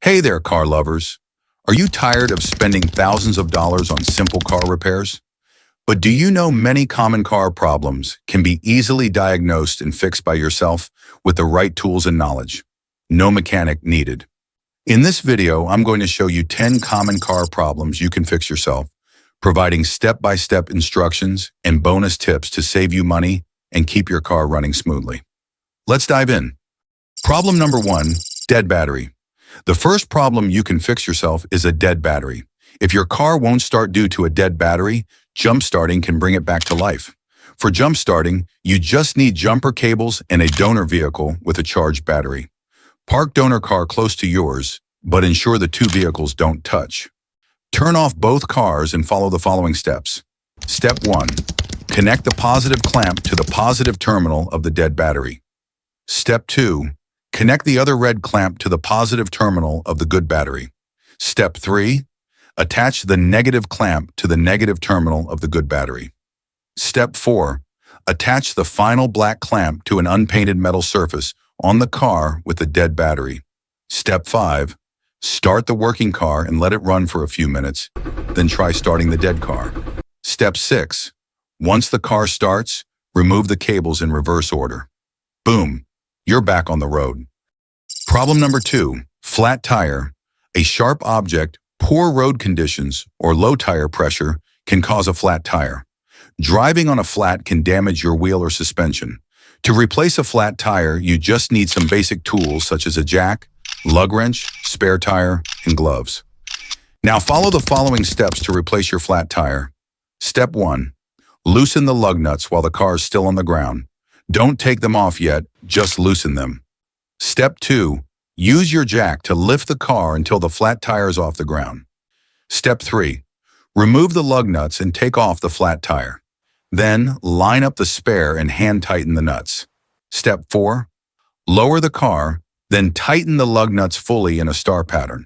Hey there, car lovers. Are you tired of spending thousands of dollars on simple car repairs? But do you know many common car problems can be easily diagnosed and fixed by yourself with the right tools and knowledge? No mechanic needed. In this video, I'm going to show you 10 common car problems you can fix yourself, providing step-by-step instructions and bonus tips to save you money and keep your car running smoothly. Let's dive in. Problem number 1, dead battery. The first problem you can fix yourself is a dead battery. If your car won't start due to a dead battery, jump starting can bring it back to life. For jump starting, you just need jumper cables and a donor vehicle with a charged battery. Park donor car close to yours, but ensure the two vehicles don't touch. Turn off both cars and follow the following steps. Step 1. Connect the positive clamp to the positive terminal of the dead battery. Step 2. Connect the other red clamp to the positive terminal of the good battery. Step 3. Attach the negative clamp to the negative terminal of the good battery. Step 4. Attach the final black clamp to an unpainted metal surface on the car with the dead battery. Step 5. Start the working car and let it run for a few minutes, then try starting the dead car. Step 6. Once the car starts, remove the cables in reverse order. Boom, you're back on the road. Problem number 2, flat tire. A sharp object, poor road conditions, or low tire pressure can cause a flat tire. Driving on a flat can damage your wheel or suspension. To replace a flat tire, you just need some basic tools such as a jack, lug wrench, spare tire, and gloves. Now follow the following steps to replace your flat tire. Step 1. Loosen the lug nuts while the car is still on the ground. Don't take them off yet, just loosen them. Step 2. Use your jack to lift the car until the flat tire is off the ground. Step 3. Remove the lug nuts and take off the flat tire. Then, line up the spare and hand tighten the nuts. Step 4. Lower the car, then tighten the lug nuts fully in a star pattern.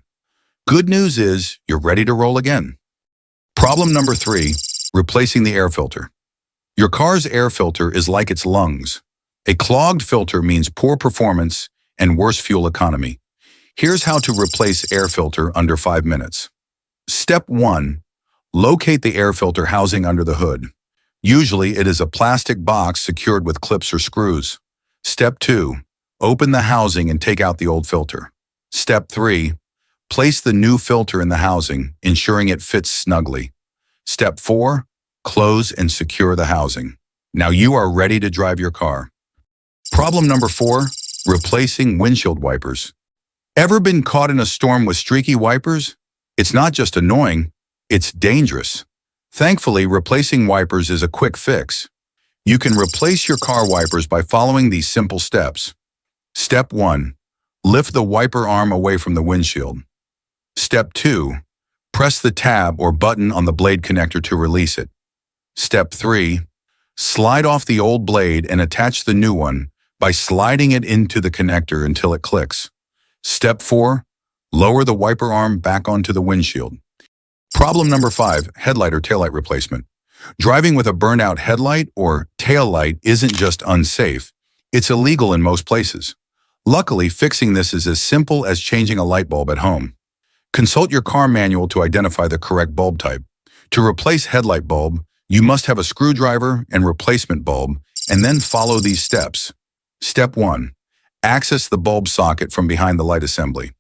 Good news is, you're ready to roll again. Problem number 3, replacing the air filter. Your car's air filter is like its lungs. A clogged filter means poor performance and worse fuel economy. Here's how to replace air filter under 5 minutes. Step 1. Locate the air filter housing under the hood. Usually it is a plastic box secured with clips or screws. Step 2. Open the housing and take out the old filter. Step 3. Place the new filter in the housing, ensuring it fits snugly. Step 4. Close and secure the housing. Now you are ready to drive your car. Problem number 4, replacing windshield wipers. Ever been caught in a storm with streaky wipers? It's not just annoying, it's dangerous. Thankfully, replacing wipers is a quick fix. You can replace your car wipers by following these simple steps. Step 1. Lift the wiper arm away from the windshield. Step 2. Press the tab or button on the blade connector to release it. Step 3. Slide off the old blade and attach the new one by sliding it into the connector until it clicks. Step 4. Lower the wiper arm back onto the windshield. Problem number 5, headlight or taillight replacement. Driving with a burned-out headlight or taillight isn't just unsafe, it's illegal in most places. Luckily, fixing this is as simple as changing a light bulb at home. Consult your car manual to identify the correct bulb type. To replace headlight bulb, you must have a screwdriver and replacement bulb, and then follow these steps. Step 1. Access the bulb socket from behind the light assembly.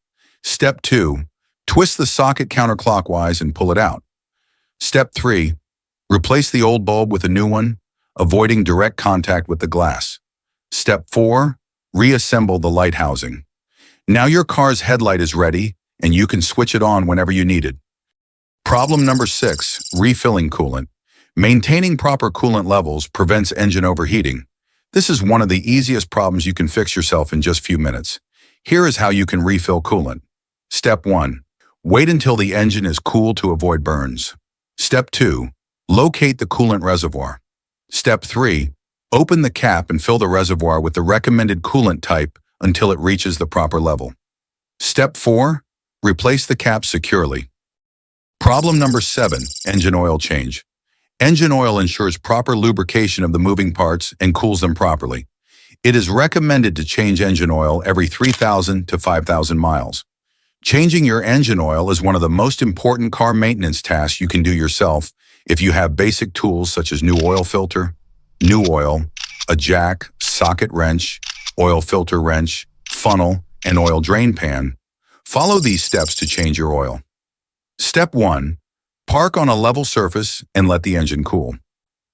Step 2. Twist the socket counterclockwise and pull it out. Step 3. Replace the old bulb with a new one, avoiding direct contact with the glass. Step 4. Reassemble the light housing. Now your car's headlight is ready, and you can switch it on whenever you need it. Problem number 6, refilling coolant. Maintaining proper coolant levels prevents engine overheating. This is one of the easiest problems you can fix yourself in just a few minutes. Here is how you can refill coolant. Step 1. Wait until the engine is cool to avoid burns. Step 2. Locate the coolant reservoir. Step 3. Open the cap and fill the reservoir with the recommended coolant type until it reaches the proper level. Step 4. Replace the cap securely. Problem number 7, engine oil change. Engine oil ensures proper lubrication of the moving parts and cools them properly. It is recommended to change engine oil every 3,000 to 5,000 miles. Changing your engine oil is one of the most important car maintenance tasks you can do yourself if you have basic tools such as new oil filter, new oil, a jack, socket wrench, oil filter wrench, funnel, and oil drain pan. Follow these steps to change your oil. Step 1. Park on a level surface and let the engine cool.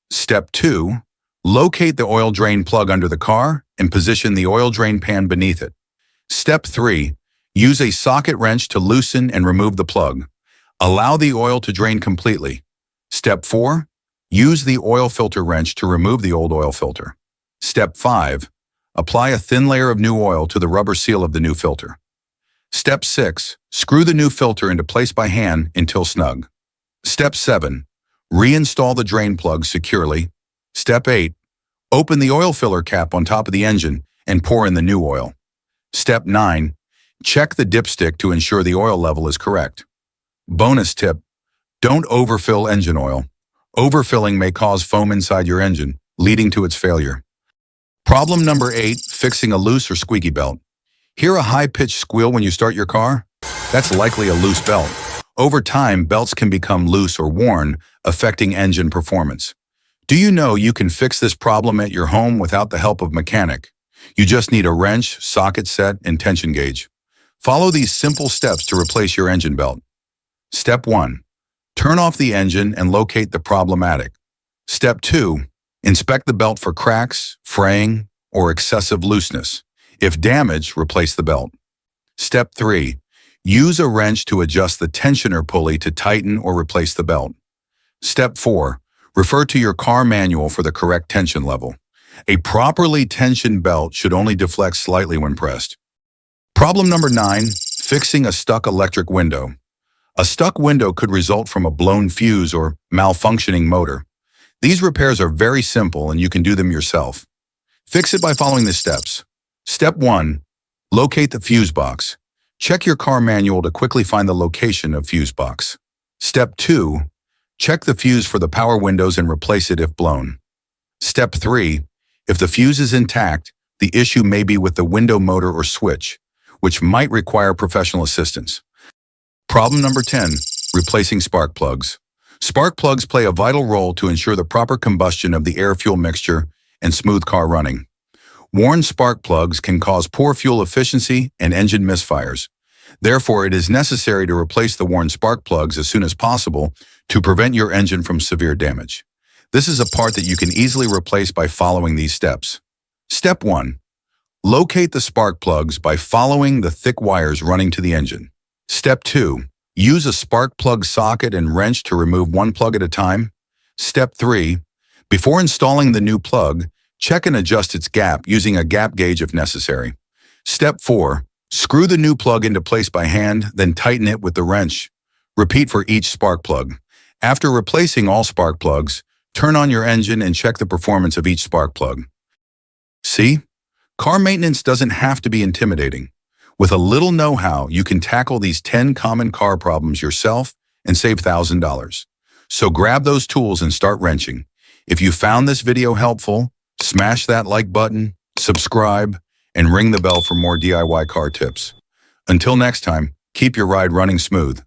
Step 2. Locate the oil drain plug under the car and position the oil drain pan beneath it. Step 3. Use a socket wrench to loosen and remove the plug. Allow the oil to drain completely. Step 4. Use the oil filter wrench to remove the old oil filter. Step 5. Apply a thin layer of new oil to the rubber seal of the new filter. Step 6. Screw the new filter into place by hand until snug. Step 7. Reinstall the drain plug securely. Step 8. Open the oil filler cap on top of the engine and pour in the new oil. Step 9. Check the dipstick to ensure the oil level is correct. Bonus tip: don't overfill engine oil. Overfilling may cause foam inside your engine, leading to its failure. Problem number 8, fixing a loose or squeaky belt. Hear a high-pitched squeal when you start your car? That's likely a loose belt. Over time, belts can become loose or worn, affecting engine performance. Do you know you can fix this problem at your home without the help of a mechanic? You just need a wrench, socket set, and tension gauge. Follow these simple steps to replace your engine belt. Step 1. Turn off the engine and locate the problem attic. Step 2. Inspect the belt for cracks, fraying, or excessive looseness. If damaged, replace the belt. Step 3. Use a wrench to adjust the tensioner pulley to tighten or replace the belt. Step 4. Refer to your car manual for the correct tension level. A properly tensioned belt should only deflect slightly when pressed. Problem number 9, fixing a stuck electric window. A stuck window could result from a blown fuse or malfunctioning motor. These repairs are very simple and you can do them yourself. Fix it by following the steps. Step 1. Locate the fuse box. Check your car manual to quickly find the location of fuse box. Step 2. Check the fuse for the power windows and replace it if blown. Step 3. If the fuse is intact, the issue may be with the window motor or switch, which might require professional assistance. Problem number 10, replacing spark plugs. Spark plugs play a vital role to ensure the proper combustion of the air-fuel mixture and smooth car running. Worn spark plugs can cause poor fuel efficiency and engine misfires. Therefore, it is necessary to replace the worn spark plugs as soon as possible to prevent your engine from severe damage. This is a part that you can easily replace by following these steps. Step 1. Locate the spark plugs by following the thick wires running to the engine. Step 2. Use a spark plug socket and wrench to remove one plug at a time. Step 3. Before installing the new plug, check and adjust its gap using a gap gauge if necessary. Step 4. Screw the new plug into place by hand, then tighten it with the wrench. Repeat for each spark plug. After replacing all spark plugs, turn on your engine and check the performance of each spark plug. See? Car maintenance doesn't have to be intimidating. With a little know-how, you can tackle these 10 common car problems yourself and save $1,000. So grab those tools and start wrenching. If you found this video helpful, smash that like button, subscribe, and ring the bell for more DIY car tips. Until next time, keep your ride running smooth.